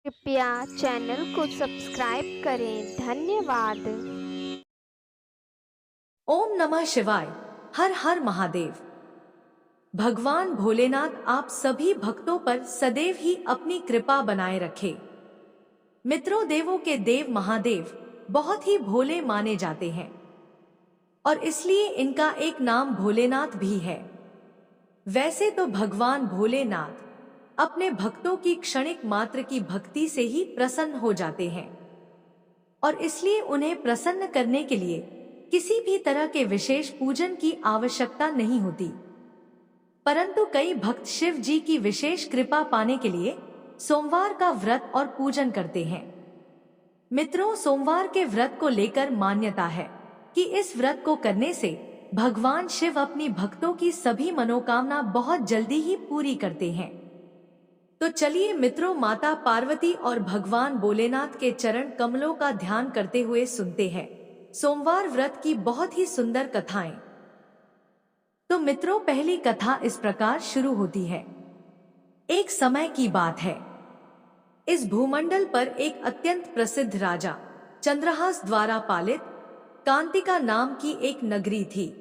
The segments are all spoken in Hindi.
कृपया चैनल को सब्सक्राइब करें। धन्यवाद। ओम नमः शिवाय। हर हर महादेव। भगवान भोलेनाथ आप सभी भक्तों पर सदैव ही अपनी कृपा बनाए रखे। मित्रों, देवों के देव महादेव बहुत ही भोले माने जाते हैं और इसलिए इनका एक नाम भोलेनाथ भी है। वैसे तो भगवान भोलेनाथ अपने भक्तों की क्षणिक मात्र की भक्ति से ही प्रसन्न हो जाते हैं और इसलिए उन्हें प्रसन्न करने के लिए किसी भी तरह के विशेष पूजन की आवश्यकता नहीं होती। परंतु कई भक्त शिव जी की विशेष कृपा पाने के लिए सोमवार का व्रत और पूजन करते हैं। मित्रों, सोमवार के व्रत को लेकर मान्यता है कि इस व्रत को करने से भगवान शिव अपनी भक्तों की सभी मनोकामना बहुत जल्दी ही पूरी करते हैं। तो चलिए मित्रों, माता पार्वती और भगवान भोलेनाथ के चरण कमलों का ध्यान करते हुए सुनते हैं सोमवार व्रत की बहुत ही सुंदर कथाएं। तो मित्रों, पहली कथा इस प्रकार शुरू होती है। एक समय की बात है। इस भूमंडल पर एक अत्यंत प्रसिद्ध राजा चंद्रहास द्वारा पालित कांतिका नाम की एक नगरी थी।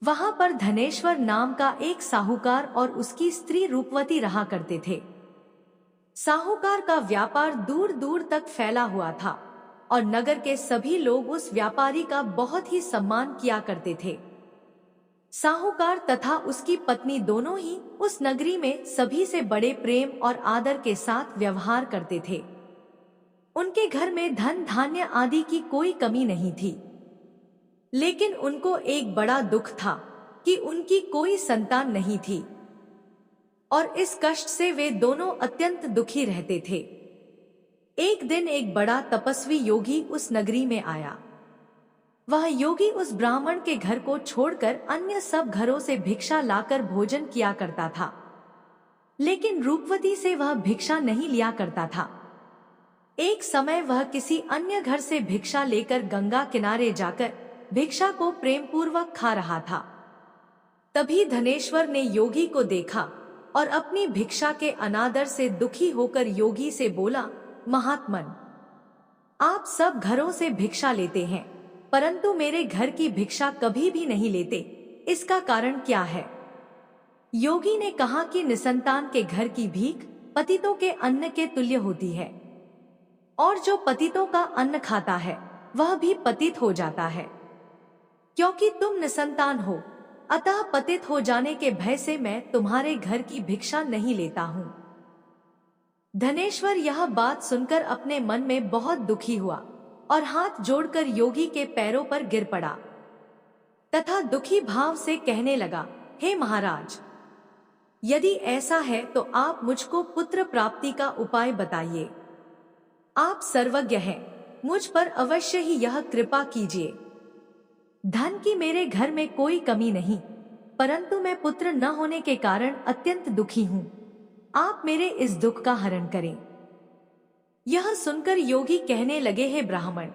वहां पर धनेश्वर नाम का एक साहूकार और उसकी स्त्री रूपवती रहा करते थे। साहूकार का व्यापार दूर दूर तक फैला हुआ था और नगर के सभी लोग उस व्यापारी का बहुत ही सम्मान किया करते थे। साहूकार तथा उसकी पत्नी दोनों ही उस नगरी में सभी से बड़े प्रेम और आदर के साथ व्यवहार करते थे। उनके घर में धन धान्य आदि की कोई कमी नहीं थी। लेकिन उनको एक बड़ा दुख था कि उनकी कोई संतान नहीं थी और इस कष्ट से वे दोनों अत्यंत दुखी रहते थे। एक दिन एक बड़ा तपस्वी योगी उस नगरी में आया। वह योगी उस ब्राह्मण के घर को छोड़कर अन्य सब घरों से भिक्षा लाकर भोजन किया करता था, लेकिन रूपवती से वह भिक्षा नहीं लिया करता था। एक समय वह किसी अन्य घर से भिक्षा लेकर गंगा किनारे जाकर भिक्षा को प्रेम पूर्वक खा रहा था। तभी धनेश्वर ने योगी को देखा और अपनी भिक्षा के अनादर से दुखी होकर योगी से बोला, महात्मन, आप सब घरों से भिक्षा लेते हैं परंतु मेरे घर की भिक्षा कभी भी नहीं लेते, इसका कारण क्या है? योगी ने कहा कि निसंतान के घर की भीख पतितों के अन्न के तुल्य होती है और जो पतितों का अन्न खाता है वह भी पतित हो जाता है। क्योंकि तुम निसंतान हो, अतः पतित हो जाने के भय से मैं तुम्हारे घर की भिक्षा नहीं लेता हूँ। धनेश्वर यह बात सुनकर अपने मन में बहुत दुखी हुआ और हाथ जोड़कर योगी के पैरों पर गिर पड़ा तथा दुखी भाव से कहने लगा, हे महाराज, यदि ऐसा है तो आप मुझको पुत्र प्राप्ति का उपाय बताइए। आप सर्वज्ञ हैं, मुझ पर अवश्य ही यह कृपा कीजिए। धन की मेरे घर में कोई कमी नहीं, परंतु मैं पुत्र न होने के कारण अत्यंत दुखी हूँ। आप मेरे इस दुख का हरण करें। यह सुनकर योगी कहने लगे, हे ब्राह्मण,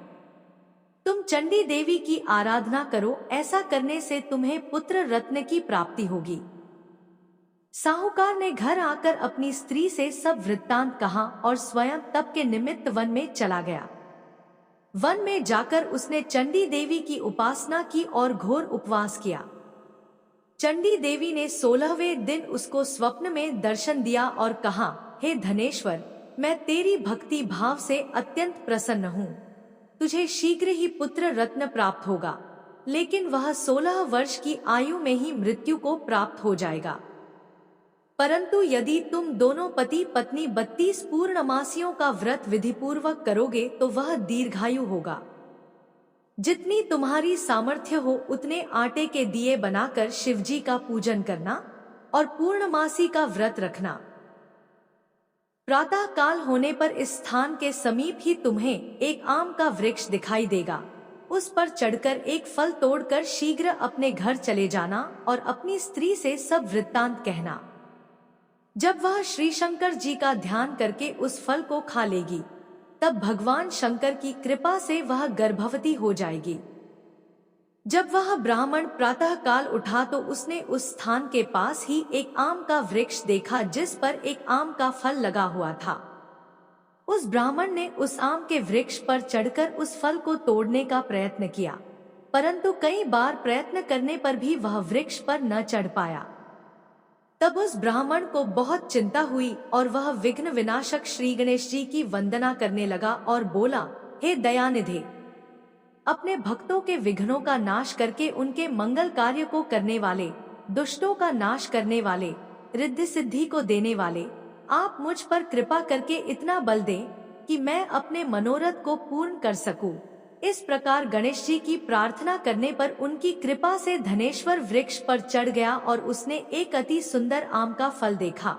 तुम चंडी देवी की आराधना करो, ऐसा करने से तुम्हें पुत्र रत्न की प्राप्ति होगी। साहूकार ने घर आकर अपनी स्त्री से सब वृत्तांत कहा और स्वयं तप के निमित्त वन में चला गया। वन में जाकर उसने चंडी देवी की उपासना की और घोर उपवास किया। चंडी देवी ने 16वें दिन उसको स्वप्न में दर्शन दिया और कहा, हे धनेश्वर, मैं तेरी भक्ति भाव से अत्यंत प्रसन्न हूँ। तुझे शीघ्र ही पुत्र रत्न प्राप्त होगा, लेकिन वह 16 वर्ष की आयु में ही मृत्यु को प्राप्त हो जाएगा। परंतु यदि तुम दोनों पति पत्नी 32 पूर्णमासियों का व्रत विधि पूर्वक करोगे तो वह दीर्घायु होगा। जितनी तुम्हारी सामर्थ्य हो उतने आटे के दिए बनाकर शिवजी का पूजन करना और पूर्णमासी का व्रत रखना। प्रातः काल होने पर इस स्थान के समीप ही तुम्हें एक आम का वृक्ष दिखाई देगा। उस पर चढ़कर एक फल तोड़कर शीघ्र अपने घर चले जाना और अपनी स्त्री से सब वृत्तांत कहना। जब वह श्री शंकर जी का ध्यान करके उस फल को खा लेगी, तब भगवान शंकर की कृपा से वह गर्भवती हो जाएगी। जब वह ब्राह्मण प्रातः काल उठा तो उसने उस स्थान के पास ही एक आम का वृक्ष देखा जिस पर एक आम का फल लगा हुआ था। उस ब्राह्मण ने उस आम के वृक्ष पर चढ़कर उस फल को तोड़ने का प्रयत्न किया, परंतु कई बार प्रयत्न करने पर भी वह वृक्ष पर न चढ़ पाया। तब उस ब्राह्मण को बहुत चिंता हुई और वह विघ्न विनाशक श्री गणेश जी की वंदना करने लगा और बोला, हे दयानिधे, अपने भक्तों के विघ्नों का नाश करके उनके मंगल कार्य को करने वाले, दुष्टों का नाश करने वाले, रिद्धि सिद्धि को देने वाले, आप मुझ पर कृपा करके इतना बल दें कि मैं अपने मनोरथ को पूर्ण कर सकूं। इस प्रकार गणेश जी की प्रार्थना करने पर उनकी कृपा से धनेश्वर वृक्ष पर चढ़ गया और उसने एक अति सुंदर आम का फल देखा।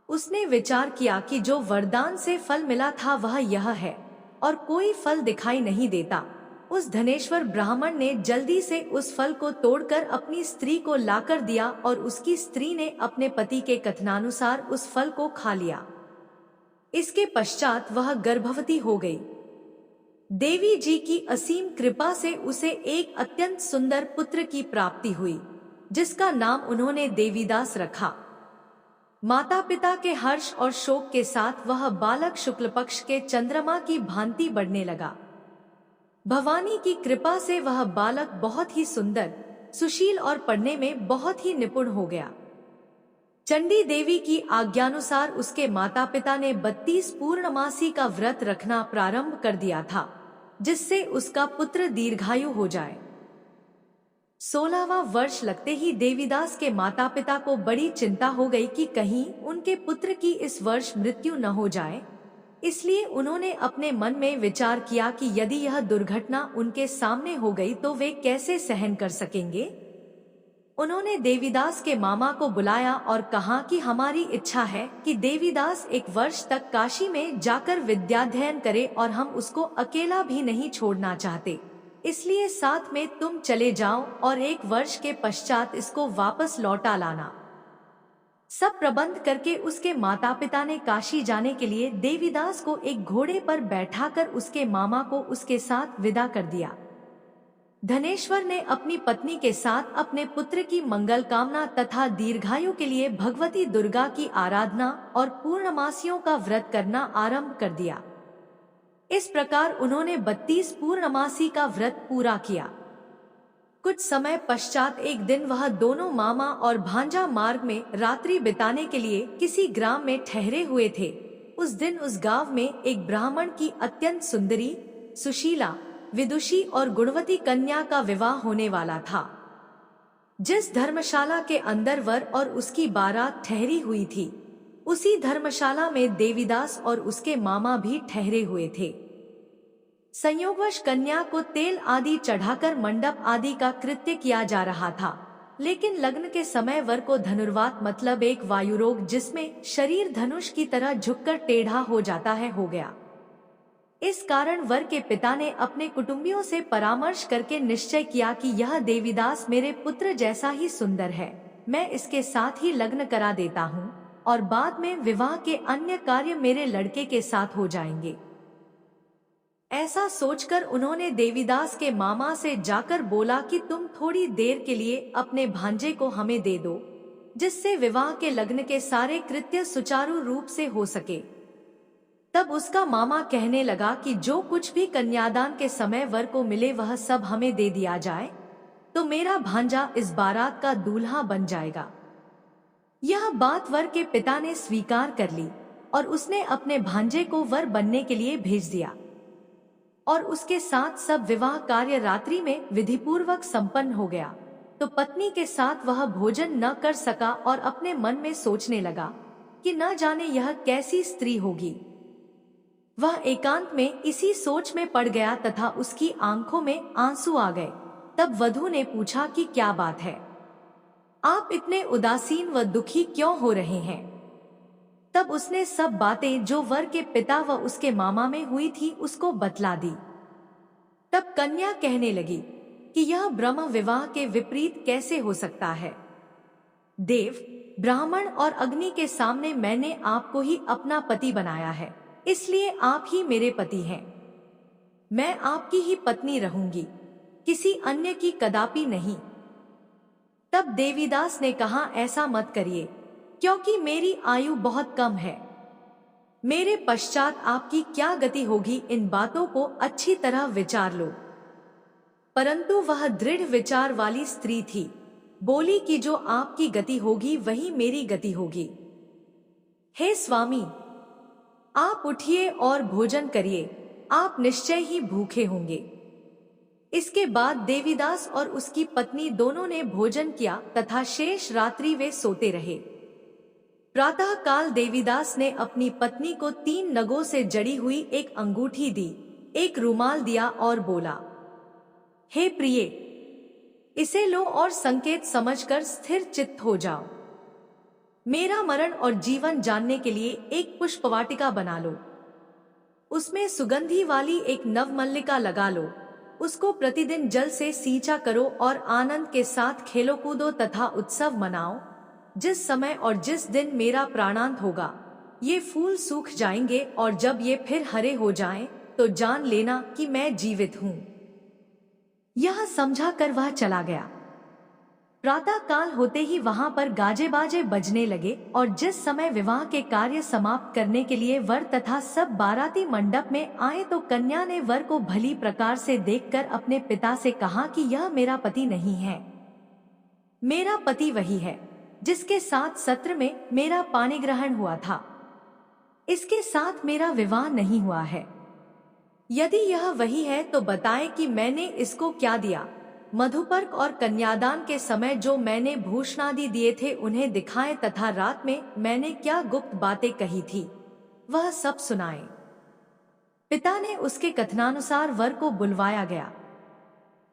उसने विचार किया कि जो वरदान से फल मिला था वह यह है और कोई फल दिखाई नहीं देता। उस धनेश्वर ब्राह्मण ने जल्दी से उस फल को तोड़कर अपनी स्त्री को लाकर दिया और उसकी स्त्री ने अपने पति के कथनानुसार उस फल को खा लिया। इसके पश्चात वह गर्भवती हो गई। देवी जी की असीम कृपा से उसे एक अत्यंत सुंदर पुत्र की प्राप्ति हुई, जिसका नाम उन्होंने देवीदास रखा। माता पिता के हर्ष और शोक के साथ वह बालक शुक्ल पक्ष के चंद्रमा की भांति बढ़ने लगा। भवानी की कृपा से वह बालक बहुत ही सुंदर, सुशील और पढ़ने में बहुत ही निपुण हो गया। चंडी देवी की आज्ञानुसार उसके माता पिता ने 32 पूर्णमासी का व्रत रखना प्रारंभ कर दिया था, जिससे उसका पुत्र दीर्घायु हो जाए। 16वां वर्ष लगते ही देवीदास के माता पिता को बड़ी चिंता हो गई कि कहीं उनके पुत्र की इस वर्ष मृत्यु न हो जाए। इसलिए उन्होंने अपने मन में विचार किया कि यदि यह दुर्घटना उनके सामने हो गई तो वे कैसे सहन कर सकेंगे। उन्होंने देवीदास के मामा को बुलाया और कहा कि हमारी इच्छा है कि देवीदास 1 वर्ष तक काशी में जाकर विद्याध्ययन करे और हम उसको अकेला भी नहीं छोड़ना चाहते, इसलिए साथ में तुम चले जाओ और 1 वर्ष के पश्चात इसको वापस लौटा लाना। सब प्रबंध करके उसके माता पिता ने काशी जाने के लिए देवीदास को एक घोड़े पर बैठाकर उसके मामा को उसके साथ विदा कर दिया। धनेश्वर ने अपनी पत्नी के साथ अपने पुत्र की मंगल कामना तथा दीर्घायु के लिए भगवती दुर्गा की आराधना और पूर्णमासियों का व्रत करना आरंभ कर दिया। इस प्रकार उन्होंने 32 पूर्णमासी का व्रत पूरा किया। कुछ समय पश्चात एक दिन वह दोनों मामा और भांजा मार्ग में रात्रि बिताने के लिए किसी ग्राम में ठहरे हुए थे। उस दिन उस गांव में एक ब्राह्मण की अत्यंत सुंदरी, सुशीला, विदुषी और गुणवती कन्या का विवाह होने वाला था। जिस धर्मशाला के अंदर वर और उसकी बारात ठहरी हुई थी, उसी धर्मशाला में देवीदास और उसके मामा भी ठहरे हुए थे। संयोगवश कन्या को तेल आदि चढ़ाकर मंडप आदि का कृत्य किया जा रहा था, लेकिन लग्न के समय वर को धनुर्वात मतलब एक वायुरोग जिसमें शरीर धनुष की तरह झुककर टेढ़ा हो जाता है हो गया। इस कारण वर के पिता ने अपने कुटुंबियों से परामर्श करके निश्चय किया कि यह देवीदास मेरे पुत्र जैसा ही सुंदर है, मैं इसके साथ ही लग्न करा देता हूँ और बाद में विवाह के अन्य कार्य मेरे लड़के के साथ हो जाएंगे। ऐसा सोचकर उन्होंने देवीदास के मामा से जाकर बोला कि तुम थोड़ी देर के लिए अपने भांजे को हमें दे दो, जिससे विवाह के लग्न के सारे कृत्य सुचारू रूप से हो सके। तब उसका मामा कहने लगा कि जो कुछ भी कन्यादान के समय वर को मिले वह सब हमें दे दिया जाए, तो मेरा भांजा इस बारात का दूल्हा बन जाएगा। यह बात वर के पिता ने स्वीकार कर ली और उसने अपने भांजे को वर बनने के लिए भेज दिया और उसके साथ सब विवाह कार्य रात्रि में विधिपूर्वक संपन्न हो गया। तो पत्नी के साथ वह भोजन न कर सका और अपने मन में सोचने लगा कि न जाने यह कैसी स्त्री होगी। वह एकांत में इसी सोच में पड़ गया तथा उसकी आंखों में आंसू आ गए। तब वधू ने पूछा कि क्या बात है, आप इतने उदासीन व दुखी क्यों हो रहे हैं। तब उसने सब बातें जो वर के पिता व उसके मामा में हुई थी उसको बतला दी। तब कन्या कहने लगी कि यह ब्रह्म विवाह के विपरीत कैसे हो सकता है। देव, ब्राह्मण और अग्नि के सामने मैंने आपको ही अपना पति बनाया है, इसलिए आप ही मेरे पति हैं। मैं आपकी ही पत्नी रहूंगी, किसी अन्य की कदापि नहीं। तब देवीदास ने कहा, ऐसा मत करिए, क्योंकि मेरी आयु बहुत कम है। मेरे पश्चात आपकी क्या गति होगी, इन बातों को अच्छी तरह विचार लो। परंतु वह दृढ़ विचार वाली स्त्री थी, बोली कि जो आपकी गति होगी वही मेरी गति होगी। हे स्वामी, आप उठिए और भोजन करिए, आप निश्चय ही भूखे होंगे। इसके बाद देवीदास और उसकी पत्नी दोनों ने भोजन किया तथा शेष रात्रि वे सोते रहे। प्रातः काल देवीदास ने अपनी पत्नी को 3 नगों से जड़ी हुई एक अंगूठी दी, एक रुमाल दिया और बोला, हे प्रिय, इसे लो और संकेत समझकर स्थिर चित्त हो जाओ। मेरा मरण और जीवन जानने के लिए एक पुष्पवाटिका बना लो, उसमें सुगंधी वाली एक नवमल्लिका लगा लो, उसको प्रतिदिन जल से सींचा करो और आनंद के साथ खेलो कूदो तथा उत्सव मनाओ। जिस समय और जिस दिन मेरा प्राणांत होगा, ये फूल सूख जाएंगे और जब ये फिर हरे हो जाएं, तो जान लेना कि मैं जीवित हूँ। यह समझा कर वह चला गया। प्रातः काल होते ही वहां पर गाजे बाजे बजने लगे और जिस समय विवाह के कार्य समाप्त करने के लिए वर तथा सब बाराती मंडप में आए तो कन्या ने वर को भली प्रकार से देखकर अपने पिता से कहा कि यह मेरा पति नहीं है, मेरा पति वही है जिसके साथ सत्र में मेरा पानी ग्रहण हुआ था, इसके साथ मेरा विवाह नहीं हुआ है। यदि यह वही है तो बताएं कि मैंने इसको क्या दिया। मधुपर्क और कन्यादान के समय जो मैंने भूषणादि दिए थे उन्हें दिखाएं तथा रात में मैंने क्या गुप्त बातें कही थी वह सब सुनाएं। पिता ने उसके कथनानुसार वर को बुलवाया गया।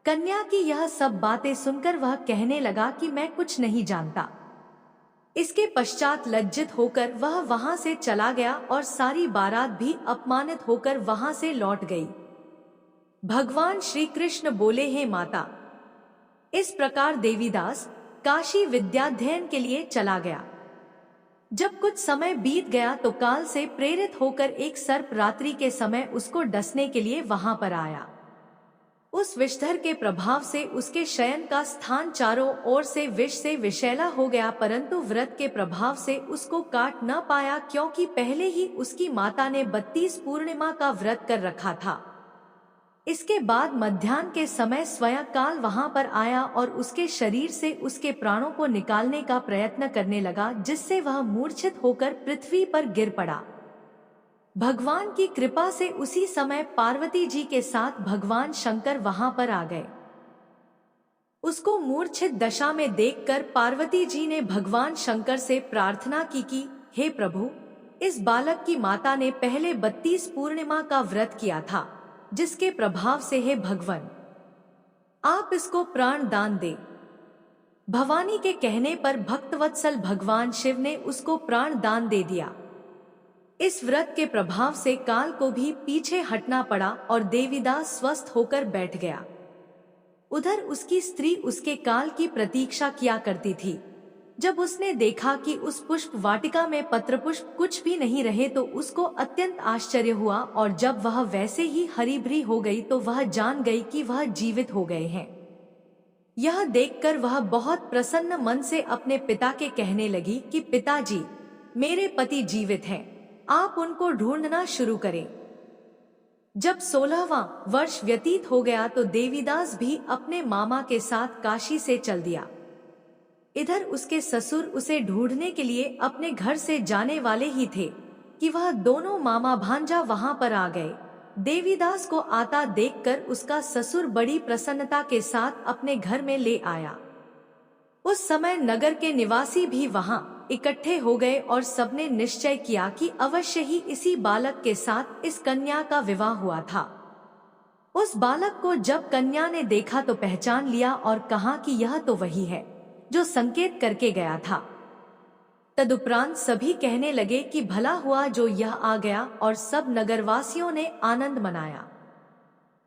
कन्या की यह सब बातें सुनकर वह कहने लगा कि मैं कुछ नहीं जानता। इसके पश्चात लज्जित होकर वह वहां से चला गया और सारी बारात भी अपमानित होकर वहां से लौट गई। भगवान श्री कृष्ण बोले, हे माता, इस प्रकार देवीदास काशी विद्याध्ययन के लिए चला गया। जब कुछ समय बीत गया तो काल से प्रेरित होकर एक सर्प रात्रि के समय उसको डसने के लिए वहां पर आया। उस विषधर के प्रभाव से उसके शयन का स्थान चारों ओर से विष से विषैला हो गया, परंतु व्रत के प्रभाव से उसको काट न पाया, क्योंकि पहले ही उसकी माता ने 32 पूर्णिमा का व्रत कर रखा था। इसके बाद मध्याह्न के समय स्वयं काल वहां पर आया और उसके शरीर से उसके प्राणों को निकालने का प्रयत्न करने लगा, जिससे वह मूर्छित होकर पृथ्वी पर गिर पड़ा। भगवान की कृपा से उसी समय पार्वती जी के साथ भगवान शंकर वहां पर आ गए। उसको मूर्छित दशा में देखकर पार्वती जी ने भगवान शंकर से प्रार्थना की कि हे प्रभु, इस बालक की माता ने पहले 32 पूर्णिमा का व्रत किया था, जिसके प्रभाव से हे भगवान आप इसको प्राण दान दे। भवानी के कहने पर भक्तवत्सल भगवान शिव ने उसको प्राण दान दे दिया। इस व्रत के प्रभाव से काल को भी पीछे हटना पड़ा और देवीदास स्वस्थ होकर बैठ गया। उधर उसकी स्त्री उसके काल की प्रतीक्षा किया करती थी। जब उसने देखा कि उस पुष्प वाटिका में पत्र पुष्प कुछ भी नहीं रहे तो उसको अत्यंत आश्चर्य हुआ, और जब वह वैसे ही हरी भरी हो गई तो वह जान गई कि वह जीवित हो गए हैं। यह देखकर वह बहुत प्रसन्न मन से अपने पिता के कहने लगी कि पिताजी, मेरे पति जीवित हैं, आप उनको ढूंढना शुरू करें। जब 16वां वर्ष व्यतीत हो गया तो देवीदास भी अपने मामा के साथ काशी से चल दिया। इधर उसके ससुर उसे ढूंढने के लिए अपने घर से जाने वाले ही थे कि वह दोनों मामा भांजा वहां पर आ गए। देवीदास को आता देखकर उसका ससुर बड़ी प्रसन्नता के साथ अपने घर में ले आया। उस समय नगर के निवासी भी वहां इकट्ठे हो गए और सबने निश्चय किया कि अवश्य ही इसी बालक के साथ इस कन्या का विवाह हुआ था। उस बालक को जब कन्या ने देखा तो पहचान लिया और कहा कि यह तो वही है जो संकेत करके गया था। तदुपरांत सभी कहने लगे कि भला हुआ जो यह आ गया, और सब नगरवासियों ने आनंद मनाया।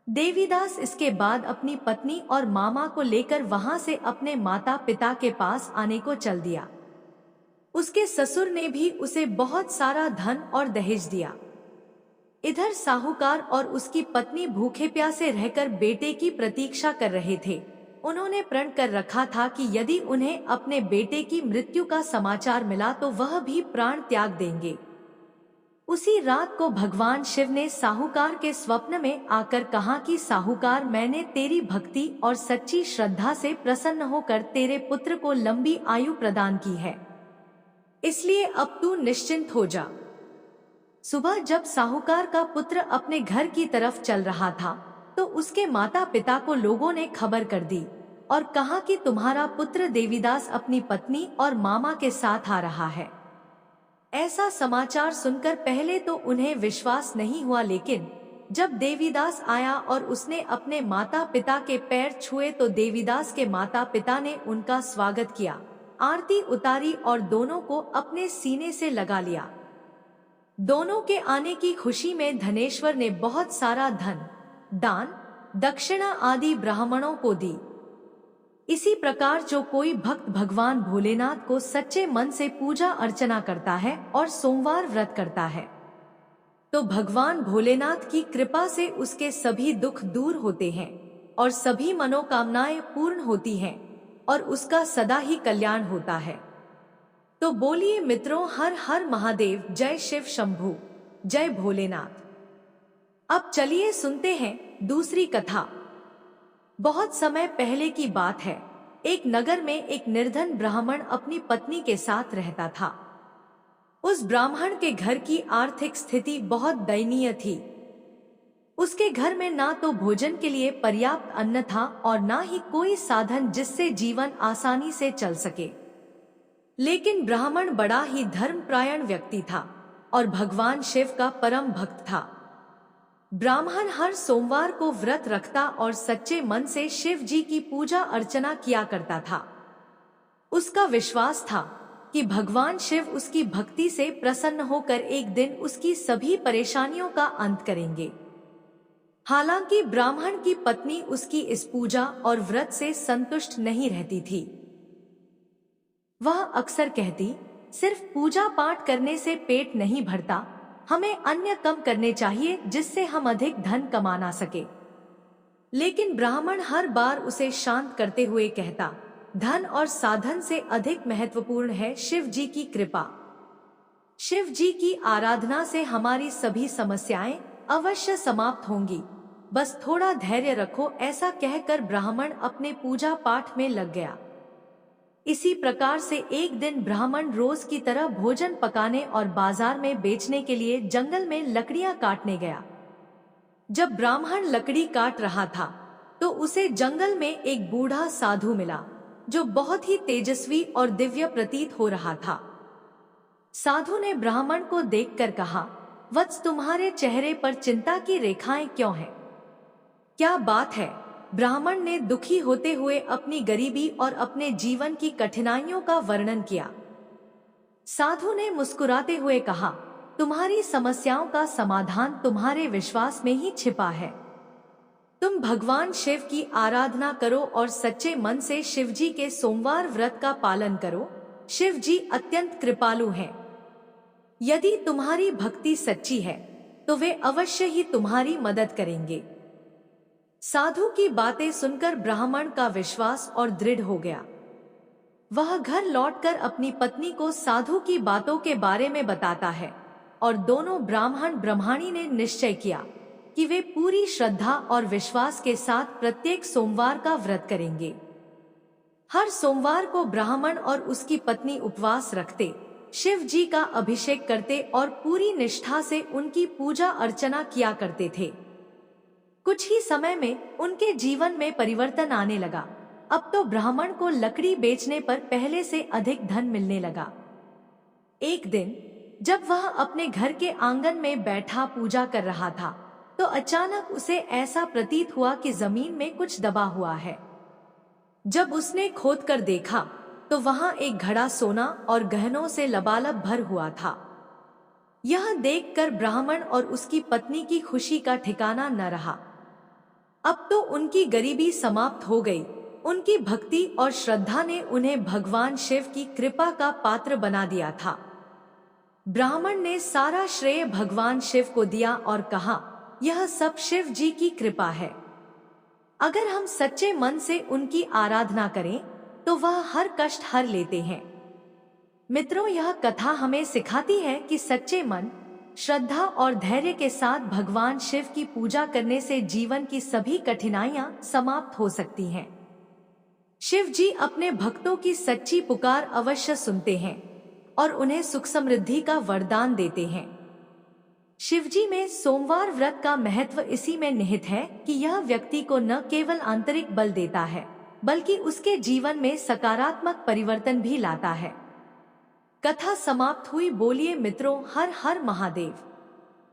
देवीदास इसके बाद अपनी पत्नी और मामा को लेकर वहां से अपने माता पिता के पास आने को चल दिया। उसके ससुर ने भी उसे बहुत सारा धन और दहेज दिया। इधर साहूकार और उसकी पत्नी भूखे प्यासे रहकर बेटे की प्रतीक्षा कर रहे थे। उन्होंने प्रण कर रखा था कि यदि उन्हें अपने बेटे की मृत्यु का समाचार मिला तो वह भी प्राण त्याग देंगे। उसी रात को भगवान शिव ने साहूकार के स्वप्न में आकर कहा कि साहूकार, मैंने तेरी भक्ति और सच्ची श्रद्धा से प्रसन्न होकर तेरे पुत्र को लंबी आयु प्रदान की है, इसलिए अब तू निश्चिंत हो जा। सुबह जब साहूकार का पुत्र अपने घर की तरफ चल रहा था तो उसके माता पिता को लोगों ने खबर कर दी और कहा कि तुम्हारा पुत्र देवीदास अपनी पत्नी और मामा के साथ आ रहा है। ऐसा समाचार सुनकर पहले तो उन्हें विश्वास नहीं हुआ, लेकिन जब देवीदास आया और उसने अपने माता पिता के पैर छुए तो देवीदास के माता पिता ने उनका स्वागत किया, आरती उतारी और दोनों को अपने सीने से लगा लिया। दोनों के आने की खुशी में धनेश्वर ने बहुत सारा धन, दान, दक्षिणा आदि ब्राह्मणों को दी। इसी प्रकार जो कोई भक्त भगवान भोलेनाथ को सच्चे मन से पूजा अर्चना करता है और सोमवार व्रत करता है तो भगवान भोलेनाथ की कृपा से उसके सभी दुख दूर होते हैं और सभी मनोकामनाएं पूर्ण होती हैं और उसका सदा ही कल्याण होता है। तो बोलिए मित्रों, हर हर महादेव, जय शिव शंभू, जय भोलेनाथ। अब चलिए सुनते हैं दूसरी कथा। बहुत समय पहले की बात है। एक नगर में एक निर्धन ब्राह्मण अपनी पत्नी के साथ रहता था। उस ब्राह्मण के घर की आर्थिक स्थिति बहुत दयनीय थी। उसके घर में ना तो भोजन के लिए पर्याप्त अन्न था और ना ही कोई साधन जिससे जीवन आसानी से चल सके। लेकिन ब्राह्मण बड़ा ही धर्मपरायण व्यक्ति था और भगवान शिव का परम भक्त था। ब्राह्मण हर सोमवार को व्रत रखता और सच्चे मन से शिव जी की पूजा अर्चना किया करता था। उसका विश्वास था कि भगवान शिव उसकी भक्ति से प्रसन्न होकर एक दिन उसकी सभी परेशानियों का अंत करेंगे। हालांकि ब्राह्मण की पत्नी उसकी इस पूजा और व्रत से संतुष्ट नहीं रहती थी। वह अक्सर कहती, सिर्फ पूजा पाठ करने से पेट नहीं भरता, हमें अन्य कम करने चाहिए जिससे हम अधिक धन कमा ना सके। लेकिन ब्राह्मण हर बार उसे शांत करते हुए कहता, धन और साधन से अधिक महत्वपूर्ण है शिव जी की कृपा। शिव जी की आराधना से हमारी सभी समस्याएं अवश्य समाप्त होंगी, बस थोड़ा धैर्य रखो। ऐसा कहकर ब्राह्मण अपने पूजा पाठ में लग गया। इसी प्रकार से एक दिन ब्राह्मण रोज की तरह भोजन पकाने और बाजार में बेचने के लिए जंगल में लकड़ियां काटने गया। जब ब्राह्मण लकड़ी काट रहा था तो उसे जंगल में एक बूढ़ा साधु मिला जो बहुत ही तेजस्वी और दिव्य प्रतीत हो रहा था। साधु ने ब्राह्मण को देखकर कहा, वत्स, तुम्हारे चेहरे पर चिंता की रेखाएं क्यों हैं? क्या बात है? ब्राह्मण ने दुखी होते हुए अपनी गरीबी और अपने जीवन की कठिनाइयों का वर्णन किया। साधु ने मुस्कुराते हुए कहा, तुम्हारी समस्याओं का समाधान तुम्हारे विश्वास में ही छिपा है। तुम भगवान शिव की आराधना करो और सच्चे मन से शिव जी के सोमवार व्रत का पालन करो। शिव जी अत्यंत कृपालु हैं। यदि तुम्हारी भक्ति सच्ची है तो वे अवश्य ही तुम्हारी मदद करेंगे। साधु की बातें सुनकर ब्राह्मण का विश्वास और दृढ़ हो गया। वह घर लौटकर अपनी पत्नी को साधु की बातों के बारे में बताता है और दोनों ब्राह्मण ब्रह्मणी ने निश्चय किया कि वे पूरी श्रद्धा और विश्वास के साथ प्रत्येक सोमवार का व्रत करेंगे। हर सोमवार को ब्राह्मण और उसकी पत्नी उपवास रखते, शिव जी का अभिषेक करते और पूरी निष्ठा से उनकी पूजा अर्चना किया करते थे। कुछ ही समय में उनके जीवन में परिवर्तन आने लगा। अब तो ब्राह्मण को लकड़ी बेचने पर पहले से अधिक धन मिलने लगा। एक दिन जब वह अपने घर के आंगन में बैठा पूजा कर रहा था तो अचानक उसे ऐसा प्रतीत हुआ कि जमीन में कुछ दबा हुआ है। जब उसने खोदकर देखा तो वहां एक घड़ा सोना और गहनों से लबालब भर हुआ था। यह देखकर ब्राह्मण और उसकी पत्नी की खुशी का ठिकाना न रहा। अब तो उनकी गरीबी समाप्त हो गई। उनकी भक्ति और श्रद्धा ने उन्हें भगवान शिव की कृपा का पात्र बना दिया था। ब्राह्मण ने सारा श्रेय भगवान शिव को दिया और कहा, यह सब शिव जी की कृपा है। अगर हम सच्चे मन से उनकी आराधना करें तो वह हर कष्ट हर लेते हैं। मित्रों, यह कथा हमें सिखाती है कि सच्चे मन, श्रद्धा और धैर्य के साथ भगवान शिव की पूजा करने से जीवन की सभी कठिनाइयां समाप्त हो सकती हैं। शिव जी अपने भक्तों की सच्ची पुकार अवश्य सुनते हैं और उन्हें सुख समृद्धि का वरदान देते हैं। शिवजी में सोमवार व्रत का महत्व इसी में निहित है कि यह व्यक्ति को न केवल आंतरिक बल देता है, बल्कि उसके जीवन में सकारात्मक परिवर्तन भी लाता है। कथा समाप्त हुई। बोलिए मित्रों, हर हर महादेव।